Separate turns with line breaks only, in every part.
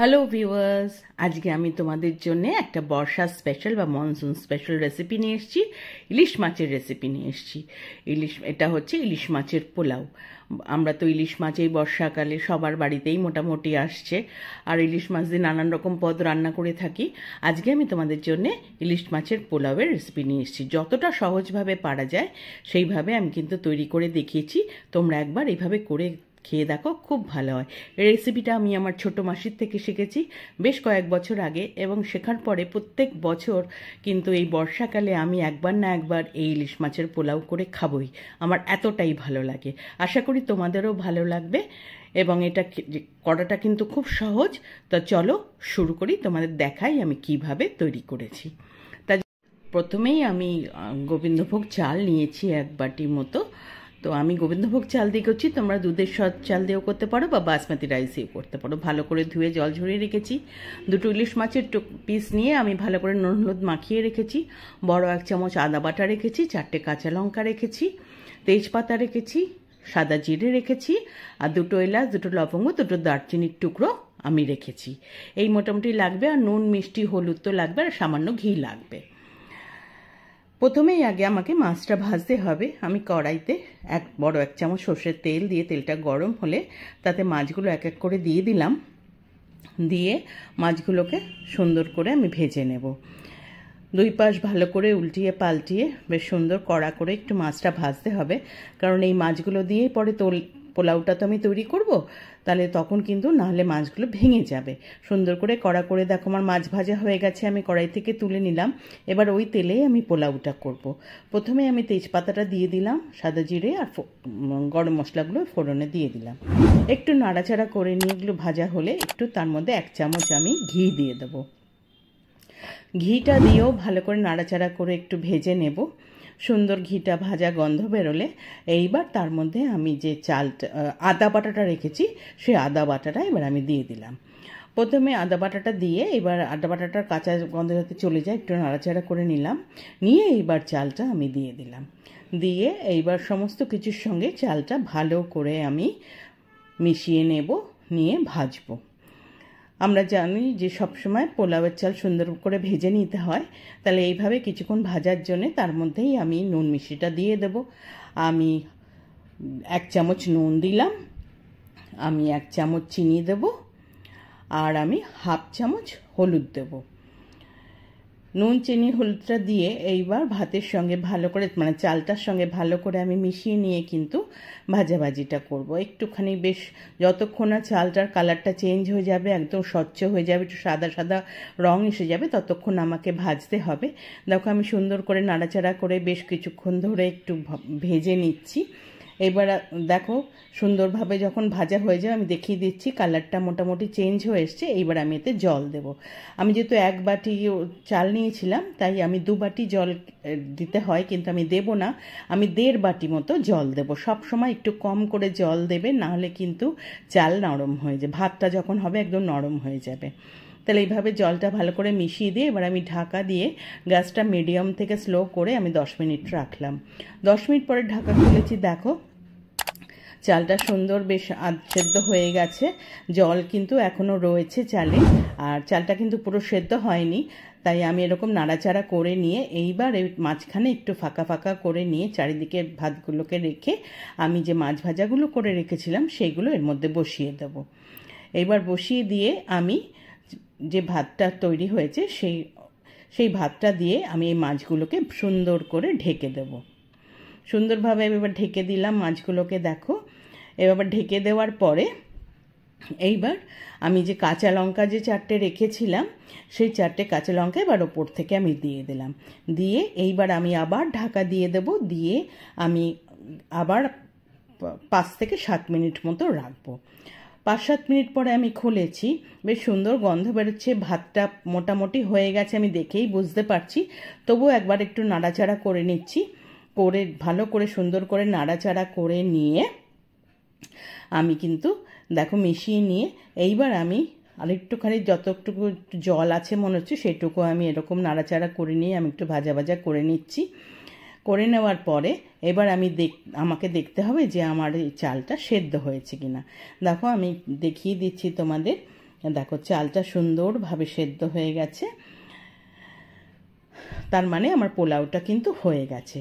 Hello viewers, আজকে আমি তোমাদের জন্য একটা বর্ষা স্পেশাল বা মনসুন স্পেশাল রেসিপি নিয়ে এসেছি। ইলিশ মাছের রেসিপি নিয়ে এসেছি। এটা হচ্ছে ইলিশ মাছের পোলাও। আমরা তো ইলিশ মাছ এই বর্ষাকালে সবার বাড়িতেই মোটামুটি আসছে, আর ইলিশ মাছ দিয়ে নানান রকম পদ রান্না করে থাকি। আজকে আমি তোমাদের জন্য ইলিশ মাছের পোলাওয়ের রেসিপি নিয়ে এসেছি। যতটা সহজভাবে পারা যায় সেইভাবে আমি কিন্তু তৈরি করে দেখিয়েছি। তোমরা একবার এইভাবে করে খেয়ে দেখো, খুব ভালো হয়। এই রেসিপিটা আমি আমার ছোট মাসির থেকে শিখেছি বেশ কয়েক বছর আগে, এবং শেখার পরে প্রত্যেক বছর কিন্তু এই বর্ষাকালে আমি একবার না একবার এই ইলিশ মাছের পোলাও করে খাবই। আমার এতটাই ভালো লাগে। আশা করি তোমাদেরও ভালো লাগবে, এবং এটা করাটা কিন্তু খুব সহজ। তো চলো শুরু করি, তোমাদের দেখাই আমি কিভাবে তৈরি করেছি। তা প্রথমেই আমি গোবিন্দভোগ চাল নিয়েছি 1 বাটি মতো। তো আমি গোবিন্দভোগ চাল দিয়ে করছি, তোমরা দুধের সৎ চাল দিয়েও করতে পারো বা বাসমতি রাইস দিয়েও করতে পারো। ভালো করে ধুয়ে জল ঝরিয়ে রেখেছি। 2টো ইলিশ মাছের পিস নিয়ে আমি ভালো করে নুন হলুদ মাখিয়ে রেখেছি। বড় 1 চামচ আদা বাটা রেখেছি, 4টে কাঁচা লঙ্কা রেখেছি, তেজপাতা রেখেছি, সাদা জিরে রেখেছি, আর 2টো এলাচ, 2টো লবঙ্গ, 2টো দারচিনির টুকরো আমি রেখেছি। এই মোটামুটি লাগবে। আর নুন মিষ্টি হলুদ তো লাগবে, আর সামান্য ঘি লাগবে। প্রথমেই আগে আমাকে মাছটা ভাজতে হবে। আমি কড়াইতে বড় 1 চামচ সর্ষের তেল দিয়ে, তেলটা গরম হলে তাতে মাছগুলো এক এক করে দিয়ে দিলাম। দিয়ে মাছগুলোকে সুন্দর করে আমি ভেজে নেব। 2 পাশ ভালো করে উল্টিয়ে পাল্টিয়ে বেশ সুন্দর কড়া করে একটু মাছটা ভাজতে হবে, কারণ এই মাছগুলো দিয়েই পরে পোলাওটা তো আমি তৈরি করব। তাহলে তখন কিন্তু নাহলে মাছগুলো ভেঙে যাবে। সুন্দর করে কড়া করে দেখো আমার মাছ ভাজা হয়ে গেছে, আমি কড়াই থেকে তুলে নিলাম। এবার ওই তেলেই আমি পোলাওটা করব। প্রথমে আমি তেজপাতাটা দিয়ে দিলাম, সাদা জিরে আর গরম মশলাগুলো ফোড়নে দিয়ে দিলাম। একটু নাড়াচাড়া করে নিয়ে এগুলো ভাজা হলে একটু তার মধ্যে 1 চামচ আমি ঘি দিয়ে দেবো। ঘিটা দিয়েও ভালো করে নাড়াচাড়া করে একটু ভেজে নেব। সুন্দর ঘিটা ভাজা গন্ধ বেরোলে এইবার তার মধ্যে আমি যে আদা বাটাটা রেখেছি সেই আদা বাটাটা এবার আমি দিয়ে দিলাম। প্রথমে আদা বাটাটা দিয়ে এবার আদা বাটাটার কাঁচা গন্ধ যাতে চলে যায় একটু নাড়াচাড়া করে নিলাম। নিয়ে এইবার চালটা আমি দিয়ে দিলাম। দিয়ে এইবার সমস্ত কিছুর সঙ্গে চালটা ভালো করে আমি মিশিয়ে নেব, নিয়ে ভাজবো। আমরা জানি যে সবসময় পোলাওয়ের চাল সুন্দর করে ভেজে নিতে হয়। তাহলে এইভাবে কিছুক্ষণ ভাজার জন্যে তার মধ্যেই আমি নুন মিষ্টিটা দিয়ে দেব। আমি 1 চামচ নুন দিলাম, আমি 1 চামচ চিনি দেব, আর আমি 1/2 চামচ হলুদ দেব। নুন চিনি হলুদটা দিয়ে এইবার ভাতের সঙ্গে ভালো করে মানে চালটার সঙ্গে ভালো করে আমি মিশিয়ে নিয়ে কিন্তু ভাজাভাজিটা করব। একটুখানি বেশ যতক্ষণ না চালটার কালারটা চেঞ্জ হয়ে যাবে, একদম স্বচ্ছ হয়ে যাবে, একটু সাদা সাদা রং এসে যাবে, ততক্ষণ আমাকে ভাজতে হবে। দেখো আমি সুন্দর করে নাড়াচাড়া করে বেশ কিছুক্ষণ ধরে একটু ভেজে নিচ্ছি। এবার দেখো সুন্দরভাবে যখন ভাজা হয়ে যায় আমি দেখিয়ে দিচ্ছি কালারটা মোটামুটি চেঞ্জ হয়ে এসছে। এইবার আমি এতে জল দেব। আমি যেহেতু 1 বাটি চাল নিয়েছিলাম তাই আমি 2 বাটি জল দিতে হয়, কিন্তু আমি দেব না, আমি 1.5 বাটি মতো জল দেব। সব সময় একটু কম করে জল দেবে, নাহলে কিন্তু চাল নরম হয়ে যায়, ভাতটা যখন হবে একদম নরম হয়ে যাবে। তাহলে এইভাবে জলটা ভালো করে মিশিয়ে দিয়ে এবার আমি ঢাকা দিয়ে গ্যাসটা মিডিয়াম থেকে স্লো করে আমি 10 মিনিট রাখলাম। 10 মিনিট পরে ঢাকা খুলেছি, দেখো চালটা সুন্দর বেশ সেদ্ধ হয়ে গেছে। জল কিন্তু এখনও রয়েছে চালে, আর চালটা কিন্তু পুরো সেদ্ধ হয়নি। তাই আমি এরকম নাড়াচাড়া করে নিয়ে এইবার এই মাঝখানে একটু ফাঁকা ফাঁকা করে নিয়ে চারিদিকে ভাতগুলোকে রেখে আমি যে মাছ ভাজাগুলো করে রেখেছিলাম সেইগুলো এর মধ্যে বসিয়ে দেব। এইবার বসিয়ে দিয়ে আমি যে ভাতটা তৈরি হয়েছে সেই ভাতটা দিয়ে আমি এই মাছগুলোকে সুন্দর করে ঢেকে দেব। সুন্দরভাবে এবার ঢেকে দিলাম মাছগুলোকে। দেখো এবার ঢেকে দেওয়ার পরে এইবার আমি যে কাঁচা লঙ্কা যে 4টে রেখেছিলাম সেই 4টে কাঁচা লঙ্কা এবার ওপর থেকে আমি দিয়ে দিলাম। দিয়ে এইবার আমি আবার ঢাকা দিয়ে দেব। দিয়ে আমি আবার 5 থেকে 7 মিনিট মতো রাখবো। 5-7 মিনিট পরে আমি খুলেছি, বেশ সুন্দর গন্ধ বেরোচ্ছে, ভাতটা মোটামুটি হয়ে গেছে আমি দেখেই বুঝতে পারছি। তবুও একবার একটু নাড়াচাড়া করে নিচ্ছি, করে ভালো করে সুন্দর করে নাড়াচাড়া করে নিয়ে আমি কিন্তু দেখো মিশিয়ে নিয়ে এইবার আমি আরেকটুখানি যতটুকু জল আছে মনে হচ্ছে সেটুকু আমি এরকম নাড়াচাড়া করে নিয়ে আমি একটু ভাজা ভাজা করে নিচ্ছি। করে নেওয়ার পরে এবার আমাকে দেখতে হবে যে আমার এই চালটা সেদ্ধ হয়েছে কিনা। দেখো আমি দেখিয়ে দিচ্ছি তোমাদের, দেখো চালটা সুন্দরভাবে সেদ্ধ হয়ে গেছে, তার মানে আমার পোলাওটা কিন্তু হয়ে গেছে।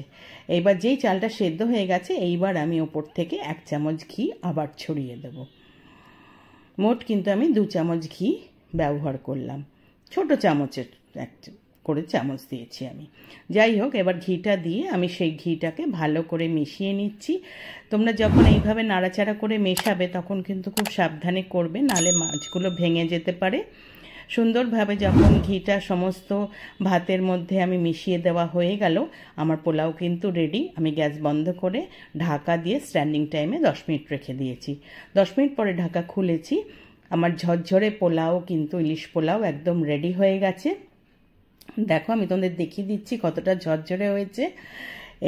এইবার যেই চালটা সেদ্ধ হয়ে গেছে, এইবার আমি ওপর থেকে 1 চামচ ঘি আবার ছড়িয়ে দেব। মোট কিন্তু আমি 2 চামচ ঘি ব্যবহার করলাম, ছোট চামচের করে চামচ দিয়েছি আমি। যাই হোক, এবার ঘিটা দিয়ে আমি সেই ঘিটাকে ভালো করে মিশিয়ে নিচ্ছি। তোমরা যখন এইভাবে নাড়াচাড়া করে মেশাবে তখন কিন্তু খুব সাবধানে করবে, নাহলে মাছগুলো ভেঙে যেতে পারে। সুন্দরভাবে যখন ঘিটা সমস্ত ভাতের মধ্যে আমি মিশিয়ে দেওয়া হয়ে গেল, আমার পোলাও কিন্তু রেডি। আমি গ্যাস বন্ধ করে ঢাকা দিয়ে স্ট্যান্ডিং টাইমে 10 মিনিট রেখে দিয়েছি। 10 মিনিট পরে ঢাকা খুলেছি, আমার ঝরঝরে পোলাও কিন্তু ইলিশ পোলাও একদম রেডি হয়ে গেছে। দেখো আমি তোমাদের দেখিয়ে দিচ্ছি কতটা ঝরঝরে হয়েছে।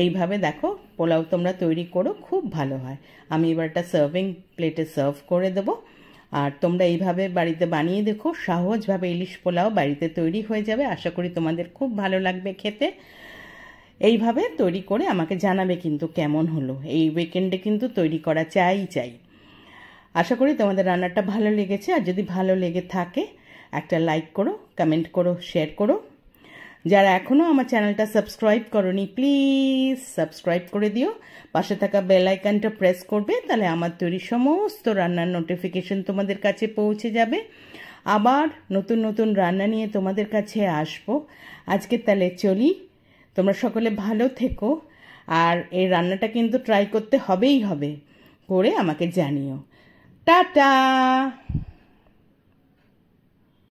এইভাবে দেখো পোলাও তোমরা তৈরি করো, খুব ভালো হয়। আমি এবার একটা সার্ভিং প্লেটে সার্ভ করে দেবো। আর তোমরা এইভাবে বাড়িতে বানিয়ে দেখো, সহজভাবে ইলিশ পোলাও বাড়িতে তৈরি হয়ে যাবে। আশা করি তোমাদের খুব ভালো লাগবে খেতে। এইভাবে তৈরি করে আমাকে জানাবে কিন্তু কেমন হলো। এই উইকেন্ডে কিন্তু তৈরি করা চাই। আশা করি তোমাদের রান্নাটা ভালো লেগেছে। আর যদি ভালো লেগে থাকে একটা লাইক করো, কমেন্ট করো, শেয়ার করো। যারা এখনও আমার চ্যানেলটা সাবস্ক্রাইব করোনি প্লিজ সাবস্ক্রাইব করে দিও। পাশে থাকা বেল আইকনটা প্রেস করবে, তাহলে আমার তৈরি সমস্ত রান্নার নোটিফিকেশন তোমাদের কাছে পৌঁছে যাবে। আবার নতুন নতুন রান্না নিয়ে তোমাদের কাছে আসবো। আজকে তাহলে চলি, তোমরা সকলে ভালো থেকো। আর এই রান্নাটা কিন্তু ট্রাই করতে হবে, করে আমাকে জানিও। টাটা।